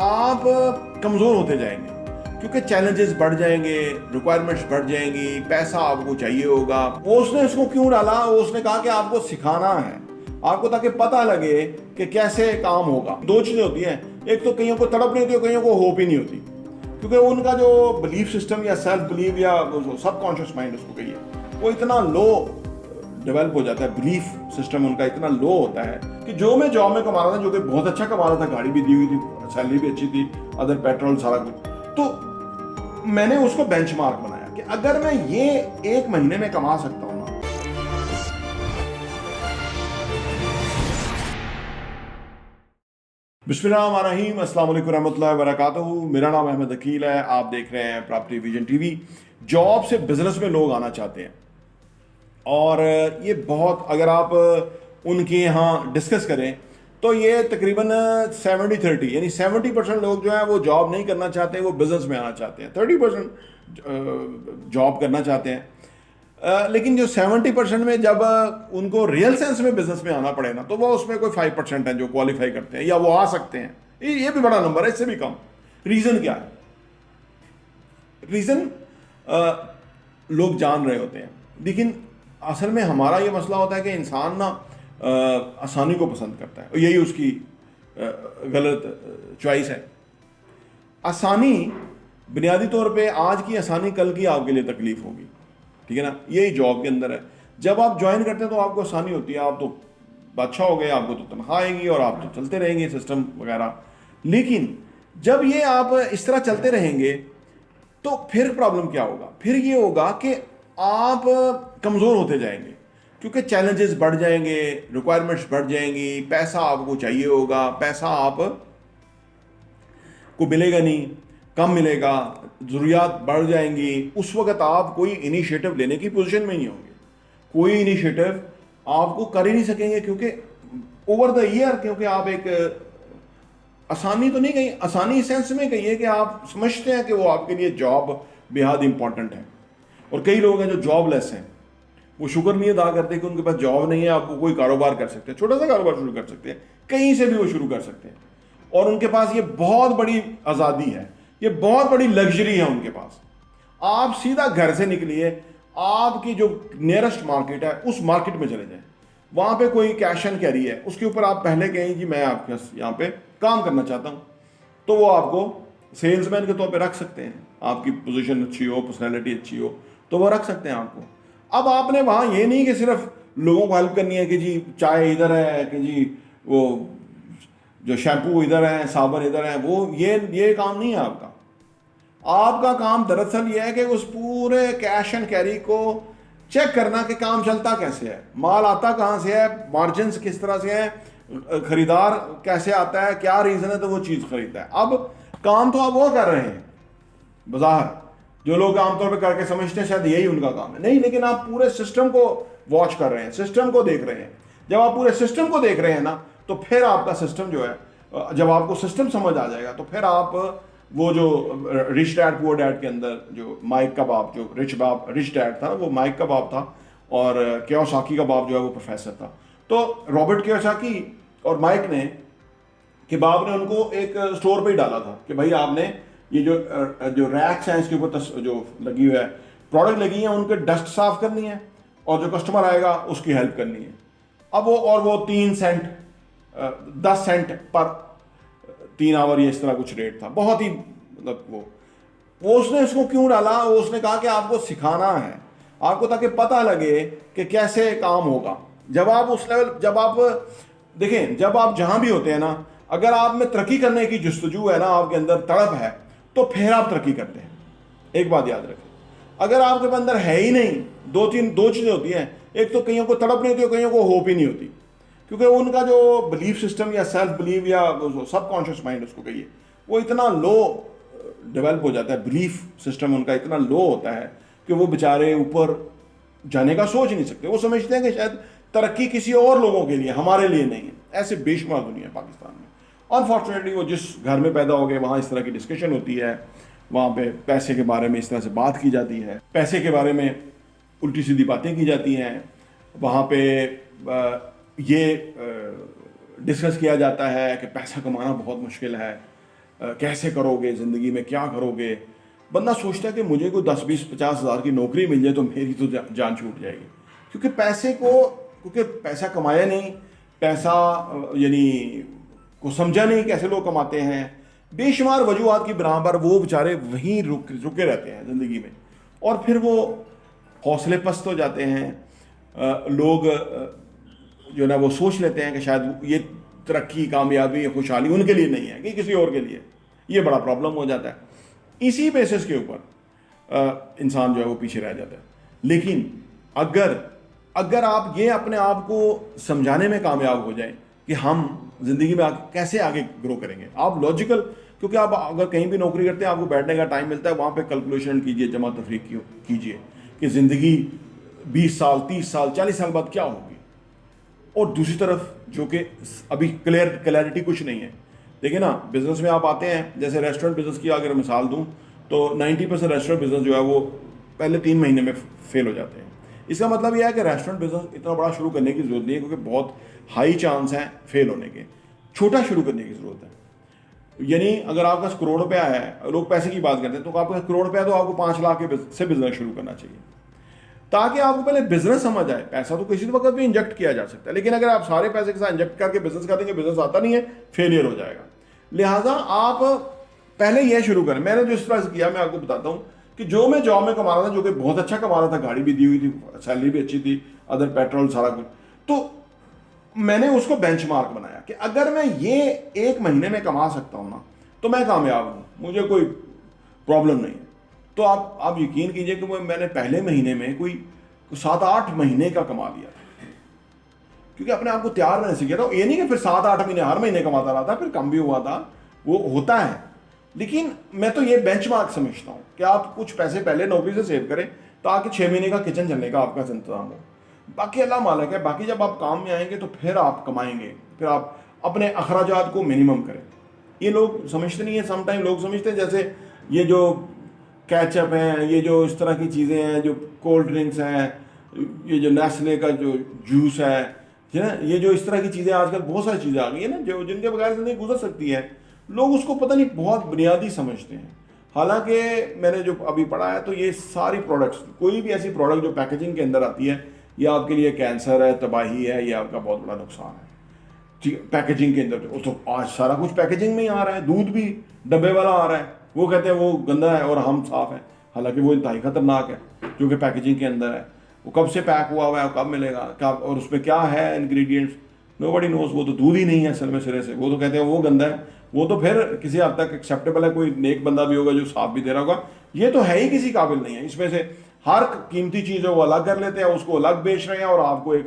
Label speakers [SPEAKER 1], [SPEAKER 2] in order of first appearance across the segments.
[SPEAKER 1] आप कमज़ोर होते जाएंगे क्योंकि चैलेंजेस बढ़ जाएंगे, रिक्वायरमेंट्स बढ़ जाएंगी, पैसा आपको चाहिए होगा। वो उसने उसको क्यों डाला? वो उसने कहा कि आपको सिखाना है, आपको, ताकि पता लगे कि कैसे काम होगा। दो चीज़ें होती हैं, एक तो कईयों को तड़प नहीं होती और कईयों को होप ही नहीं होती, क्योंकि उनका जो बिलीफ सिस्टम या सेल्फ बिलीव या सबकॉन्शियस माइंड उसको कहिए, वो इतना लो डेवलप हो जाता है, बिलीफ सिस्टम उनका इतना लो होता है कि जो मैं जॉब में कमा रहा था, जो कि बहुत अच्छा कमा रहा था, गाड़ी भी दी हुई थी, सैलरी भी अच्छी थी, अदर पेट्रोल सारा कुछ, तो मैंने उसको बेंचमार्क बनाया कि अगर मैं ये एक महीने में कमा सकता हूं ना। बिस्मिल्लाहिर्रहमानिर्रहीम, अस्सलाम वालेकुम रहमतुल्लाहि व बरकातहू। मेरा नाम अहमद अकील है, आप देख रहे हैं प्रॉपर्टी विजन टीवी। जॉब से बिजनेस में लोग आना चाहते हैं और ये बहुत, अगर आप उनके यहाँ डिस्कस करें तो ये तकरीबन 70-30, यानी 70% लोग जो हैं वो जॉब नहीं करना चाहते, वो बिजनेस में आना चाहते हैं। 30% जॉब करना चाहते हैं। लेकिन जो 70% में जब उनको रियल सेंस में बिजनेस में आना पड़े ना, तो वो उसमें कोई 5% है जो क्वालिफाई करते हैं या वो आ सकते हैं। ये भी बड़ा नंबर है, इससे भी कम। रीज़न क्या है? रीज़न लोग जान रहे होते हैं, लेकिन असल में हमारा ये मसला होता है कि इंसान ना आसानी को पसंद करता है और यही उसकी गलत चॉइस है। आसानी, बुनियादी तौर पे आज की आसानी कल की आपके लिए तकलीफ होगी, ठीक है ना? यही जॉब के अंदर है। जब आप ज्वाइन करते हैं तो आपको आसानी होती है, आप तो बादशाह हो गए, आपको तो तनख्वाह आएगी और आप तो चलते रहेंगे सिस्टम वगैरह। लेकिन जब ये आप इस तरह चलते रहेंगे तो फिर प्रॉब्लम क्या होगा? फिर ये होगा कि आप कमज़ोर होते जाएंगे क्योंकि चैलेंजेस बढ़ जाएंगे, रिक्वायरमेंट्स बढ़ जाएंगी, पैसा आपको चाहिए होगा, पैसा आप को मिलेगा नहीं, कम मिलेगा, ज़रूरियात बढ़ जाएंगी। उस वक्त आप कोई इनिशिएटिव लेने की पोजीशन में नहीं होंगे, कोई इनिशिएटिव आपको कर ही नहीं सकेंगे, क्योंकि ओवर द ईयर, क्योंकि आप एक आसानी तो नहीं कही, आसानी सेंस में कहिए कि आप समझते हैं कि वो आपके लिए जॉब बेहद इंपॉर्टेंट है। और कई लोग हैं जो जॉबलेस हैं, वो शुक्र नहीं अदा करते कि उनके पास जॉब नहीं है। आप वो कोई कारोबार कर सकते हैं, छोटा सा कारोबार शुरू कर सकते हैं, कहीं से भी वो शुरू कर सकते हैं, और उनके पास ये बहुत बड़ी आज़ादी है, ये बहुत बड़ी लग्जरी है उनके पास। आप सीधा घर से निकलिए, आपकी जो नियरेस्ट मार्केट है उस मार्केट में चले जाएं, वहाँ पे कोई कैश एंड कैरी है, उसके ऊपर आप पहले कहें जी मैं आपके यहाँ पे काम करना चाहता हूँ, तो वो आपको सेल्समैन के तौर पे रख सकते हैं। आपकी पोजीशन अच्छी हो, पर्सनैलिटी अच्छी हो, तो वो रख सकते हैं आपको। अब आपने वहाँ ये नहीं कि सिर्फ लोगों को हेल्प करनी है कि जी चाय इधर है, कि जी वो जो शैम्पू इधर है, साबुन इधर है, वो ये काम नहीं है आपका। आपका काम दरअसल ये है कि उस पूरे कैश एंड कैरी को चेक करना कि काम चलता कैसे है, माल आता कहाँ से है, मार्जिन किस तरह से है, खरीदार कैसे आता है, क्या रीज़न है तो वो चीज़ खरीदता है। अब काम तो आप वो कर रहे हैं बाजार, जो लोग आमतौर पे करके समझते हैं शायद यही उनका काम है, नहीं, लेकिन आप पूरे सिस्टम को वॉच कर रहे हैं, सिस्टम को देख रहे हैं। जब आप पूरे सिस्टम को देख रहे हैं ना, तो फिर आपका सिस्टम जो है, जब आपको सिस्टम समझ आ जाएगा तो फिर आप वो जो रिच डैड पुअर डैड के अंदर जो माइक का बाप, जो रिच डैड था, वो माइक का बाप था, और कियोसाकी का बाप जो है वो प्रोफेसर था। तो रॉबर्ट कियोसाकी और माइक ने के बाप ने उनको एक स्टोर पे ही डाला था कि भाई आपने ये जो रैक्स हैं इसके ऊपर जो लगी हुई है, प्रोडक्ट लगी है, उनके डस्ट साफ करनी है और जो कस्टमर आएगा उसकी हेल्प करनी है। अब वो 3 सेंट 10 सेंट पर 3 आवर, ये इस तरह कुछ रेट था, बहुत ही मतलब वो उसने इसको क्यों डाला? वो उसने कहा कि आपको सिखाना है, आपको, ताकि पता लगे कि कैसे काम होगा। जब आप उस लेवल, जब आप देखें, जब आप जहां भी होते हैं ना, अगर आप में तरक्की करने की जुस्तजू है ना, आपके अंदर तड़प है, तो फिर आप तरक्की करते हैं। एक बात याद रखें, अगर आपके अंदर है ही नहीं, दो चीज़ें होती हैं, एक तो कईयों को तड़प नहीं होती और कईयों को होप ही नहीं होती, क्योंकि उनका जो बिलीफ सिस्टम या सेल्फ बिलीव या सबकॉन्शियस माइंड उसको कहिए, वो इतना लो डेवलप हो जाता है, बिलीफ सिस्टम उनका इतना लो होता है कि वो बेचारे ऊपर जाने का सोच नहीं सकते। वो समझते हैं कि शायद तरक्की किसी और लोगों के लिए, हमारे लिए नहीं है। ऐसे बेशुमार दुनिया है पाकिस्तान में। अनफॉर्चुनेटली वो जिस घर में पैदा हो गए, वहाँ इस तरह की डिस्कशन होती है, वहाँ पे पैसे के बारे में इस तरह से बात की जाती है, पैसे के बारे में उल्टी सीधी बातें की जाती हैं, वहाँ पे ये डिस्कस किया जाता है कि पैसा कमाना बहुत मुश्किल है, कैसे करोगे ज़िंदगी में, क्या करोगे। बंदा सोचता है कि मुझे कोई 10-20-50 हज़ार की नौकरी मिल जाए तो मेरी तो जान छूट जाएगी, क्योंकि पैसा कमाया नहीं, पैसा यानी को समझा नहीं कैसे लोग कमाते हैं। बेशुमार वजूहात की बिना पर वो बेचारे वहीं रुके रहते हैं ज़िंदगी में, और फिर वो हौसले पस्त हो जाते हैं। लोग जो ना वो सोच लेते हैं कि शायद ये तरक्की, कामयाबी, खुशहाली उनके लिए नहीं है कि किसी और के लिए। ये बड़ा प्रॉब्लम हो जाता है। इसी बेसिस के ऊपर इंसान जो है वो पीछे रह जाता है। लेकिन अगर आप ये अपने आप को समझाने में कामयाब हो जाएं कि हम ज़िंदगी में कैसे आगे ग्रो करेंगे, आप लॉजिकल, क्योंकि आप अगर कहीं भी नौकरी करते हैं आपको बैठने का टाइम मिलता है, वहाँ पे कैलकुलेशन कीजिए, जमा तफरीक कीजिए कि ज़िंदगी 20 साल, 30 साल, 40 साल बाद क्या होगी। और दूसरी तरफ जो कि अभी क्लैरिटी कुछ नहीं है। देखिए ना, बिज़नेस में आप आते हैं, जैसे रेस्टोरेंट बिज़नेस की अगर मिसाल दूं तो 90% रेस्टोरेंट बिज़नेस जो है वो पहले 3 महीने में फेल हो जाते हैं। इसका मतलब यह है कि रेस्टोरेंट बिज़नेस इतना बड़ा शुरू करने की ज़रूरत नहीं है, क्योंकि बहुत हाई चांस है फेल होने के। छोटा शुरू करने की ज़रूरत है। यानी अगर आपका करोड़ रुपया है, लोग पैसे की बात करते हैं, तो आपका करोड़ रुपया तो आपको 5 लाख से बिज़नेस शुरू करना चाहिए, ताकि आपको पहले बिजनेस समझ आए। पैसा तो किसी वक्त भी इंजेक्ट किया जा सकता है, लेकिन अगर आप सारे पैसे के साथ इंजेक्ट करके बिजनेस कर देंगे, बिजनेस आता नहीं है, फेलियर हो जाएगा। लिहाजा आप पहले यह शुरू करें। मैंने जो इस तरह से किया मैं आपको बताता हूँ कि जो मैं जॉब में कमा रहा था, जो कि बहुत अच्छा कमा रहा था, गाड़ी भी दी हुई थी, सैलरी भी अच्छी थी, अदर पेट्रोल सारा कुछ, तो मैंने उसको बेंचमार्क बनाया कि अगर मैं ये 1 महीने में कमा सकता हूँ ना तो मैं कामयाब हूँ, मुझे कोई प्रॉब्लम नहीं है। तो आप यकीन कीजिए कि मैंने पहले महीने में कोई 7-8 महीने का कमा लिया था, क्योंकि अपने आप को तैयार रहने से किया था। ये नहीं कि फिर 7-8 महीने हर महीने कमाता रहा था, फिर कम भी हुआ था, वो होता है। लेकिन मैं तो ये बेंचमार्क समझता हूँ कि आप कुछ पैसे पहले नौकरी से सेव करें ताकि 6 महीने का किचन चलने का आपका इंतजाम हो। बाकी अल्लाह मालिक है, बाकी जब आप काम में आएंगे तो फिर आप कमाएंगे, फिर आप अपने अखराजात को मिनिमम करें। ये लोग समझते नहीं है। समटाइम लोग समझते हैं जैसे ये जो कैचअप हैं, ये जो इस तरह की चीज़ें हैं, जो कोल्ड ड्रिंक्स हैं, ये जो नेस्ले का जो जूस है ना, ये जो इस तरह की चीज़ें आजकल बहुत सारी चीज़ें आ गई है ना जो जिनके बगैर ज़िंदगी गुजर सकती है, लोग उसको पता नहीं बहुत बुनियादी समझते हैं। हालांकि मैंने जो अभी पढ़ा है तो ये सारी प्रोडक्ट्स, कोई भी ऐसी प्रोडक्ट जो पैकेजिंग के अंदर आती है, ये आपके लिए कैंसर है, तबाही है, ये आपका बहुत बड़ा नुकसान है। ठीक, पैकेजिंग के अंदर तो आज सारा कुछ पैकेजिंग में ही आ रहा है। दूध भी डब्बे वाला आ रहा है, वो कहते हैं वो गंदा है और हम साफ है, हालांकि वो इंतहाई खतरनाक है जो कि पैकेजिंग के अंदर है। वो कब से पैक हुआ है, कब मिलेगा, क्या, और उसमें क्या है इंग्रेडिएंट्स, नोबडी नोज। वो तो दूध ही नहीं है असल में सिरे से, वो तो कहते हैं वो गंदा है। वो तो फिर किसी हद तक एक्सेप्टेबल है, कोई नेक बंदा भी होगा जो साफ भी दे रहा होगा। ये तो है ही किसी काबिल नहीं है। इसमें से हर कीमती चीज़ है वो अलग कर लेते हैं, उसको अलग बेच रहे हैं और आपको एक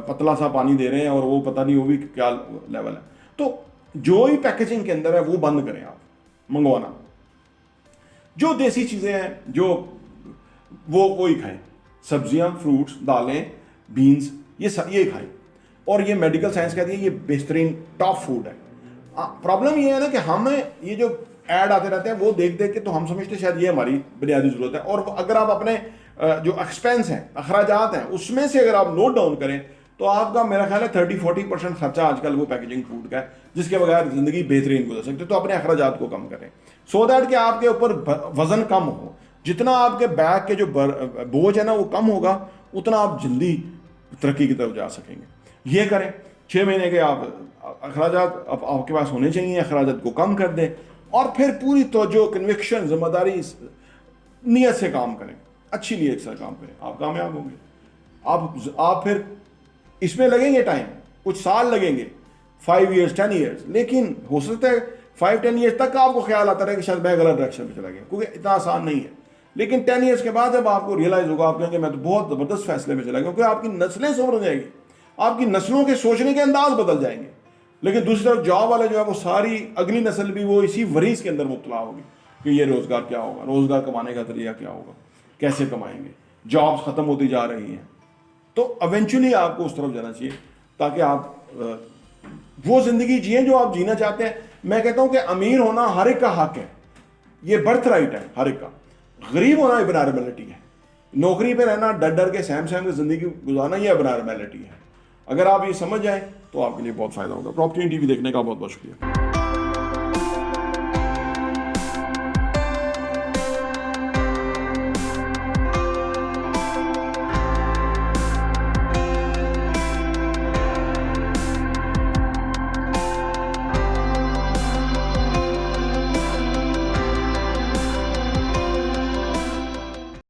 [SPEAKER 1] पतला सा पानी दे रहे हैं, और वो पता नहीं वो भी क्या लेवल है। तो जो ही पैकेजिंग के अंदर है वो बंद करें आप मंगवाना। जो देसी चीज़ें हैं जो वो ही खाएं, सब्जियां, फ्रूट्स, दालें, बीन्स, ये खाएं। और ये मेडिकल साइंस कहती है ये बेहतरीन टॉप फूड है। प्रॉब्लम ये है ना कि हम ये जो ऐड आते रहते हैं वो देख देख के तो हम समझते शायद ये हमारी बुनियादी ज़रूरत है। और अगर आप अपने जो एक्सपेंस हैं, अखराजात हैं, उसमें से अगर आप नोट डाउन करें तो आपका मेरा ख्याल है 30-40% खर्चा आजकल वो पैकेजिंग फूड का है, जिसके बगैर ज़िंदगी बेहतरीन गुजर सकती है। तो अपने अखराजात को कम करें सो दैट कि आपके ऊपर वज़न कम हो। जितना आपके बैग के जो बोझ है ना वो कम होगा, उतना आप जल्दी तरक्की की तरफ जा सकेंगे। ये करें। 6 महीने के आप अखराजात आपके पास होने चाहिए, अखराजात को कम कर दें और फिर पूरी तवज्जो, कन्विक्शन, जिम्मेदारी, नीयत से काम करें, अच्छी नीयत से काम करें, आप कामयाब होंगे। आप फिर इसमें लगेंगे टाइम, कुछ साल लगेंगे, 5 ईयर्स, 10 ईयर्स, लेकिन हो सकता है 5-10 ईयर्स तक आपको ख्याल आता रहे कि शायद मैं गलत डायरेक्शन में चला गया, क्योंकि इतना आसान नहीं है। लेकिन 10 ईयर्स के बाद जब आपको रियलाइज होगा, आप कहेंगे मैं तो बहुत ज़बरदस्त फैसले में चला गया, क्योंकि आपकी नस्लें संवर जाएंगी, आपकी नस्लों के सोचने के अंदाज बदल जाएंगे। लेकिन दूसरी तरफ जॉब वाले जो है वो सारी अगली नस्ल भी वो इसी वरीस के अंदर मुब्तला होगी कि ये रोज़गार क्या होगा, रोज़गार कमाने का तरीका क्या होगा, कैसे कमाएंगे, जॉब्स ख़त्म होती जा रही हैं। तो इवेंचुअली आपको उस तरफ जाना चाहिए ताकि आप वो ज़िंदगी जिए जो आप जीना चाहते हैं। मैं कहता हूँ कि अमीर होना हर एक का हक है, ये बर्थ राइट है हर एक का। गरीब होना इबनारबिलिटी है। नौकरी पे रहना, डर डर के सहम सहम के ज़िंदगी गुजारना, ये इबनारबिलिटी है। अगर आप ये समझ जाएं तो आपके लिए बहुत फ़ायदा होगा। प्रॉपर्टी टीवी देखने का बहुत बहुत शुक्रिया।